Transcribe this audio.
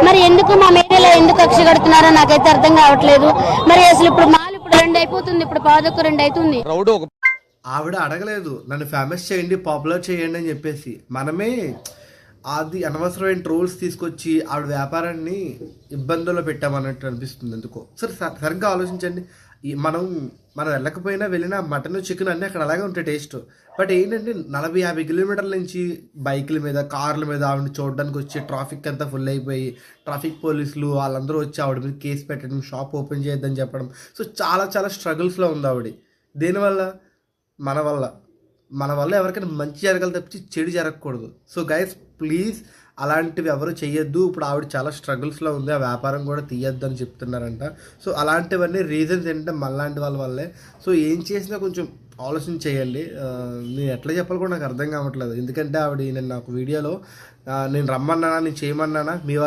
మరి ఎందుకు మా మీడియాలో ఎందుకు కక్ష కడుతున్నారో నాకైతే అర్థం కావట్లేదు. మరి అసలు ఇప్పుడు మాల్ ఇప్పుడు 2 అయిపోతుంది, ఇప్పుడు 2 అవుతుంది. ఆవిడ అడగలేదు నన్ను ఫేమస్ చేయండి, పాపులర్ చేయండి అని చెప్పేసి. మనమే అది అనవసరమైన ట్రోల్స్ తీసుకొచ్చి ఆవిడ వ్యాపారాన్ని ఇబ్బందుల్లో పెట్టామన్నట్టు అనిపిస్తుంది ఎందుకో. సరే సరిగ్గా ఆలోచించండి. మనం వెళ్ళకపోయినా వెళ్ళిన మటన్ చికెన్ అన్నీ అక్కడ అలాగే ఉంటాయి టేస్ట్. బట్ ఏంటంటే 40-50 కిలోమీటర్ల నుంచి బైకుల మీద కార్ల మీద ఆవిడని చూడడానికి వచ్చి ట్రాఫిక్ అంతా ఫుల్ అయిపోయి ట్రాఫిక్ పోలీసులు వాళ్ళందరూ వచ్చి ఆవిడ మీద కేసు పెట్టడం, షాప్ ఓపెన్ చేయొద్దని చెప్పడం. సో చాలా చాలా స్ట్రగుల్స్లో ఉంది ఆవిడ. దేనివల్ల? మన వల్ల ఎవరికైనా మంచి జరగాలి తప్పించి చెడు జరగకూడదు. సో గైస్ ప్లీజ్ అలాంటివి ఎవరు చెయ్యొద్దు. ఇప్పుడు ఆవిడ చాలా స్ట్రగుల్స్లో ఉంది, ఆ వ్యాపారం కూడా తీయొద్దు అని చెప్తున్నారంట. సో అలాంటివన్నీ రీజన్స్ ఏంటంటే మనలాంటి వాళ్ళ వల్లే. సో ఏం చేసినా కొంచెం ఆలోచన చేయండి. నేను ఎట్లా చెప్పాలి కూడా నాకు అర్థం కావట్లేదు. ఎందుకంటే ఆవిడ నేను నాకు వీడియోలో నేను రమ్మన్నానా, నేను చేయమన్నానా, మీ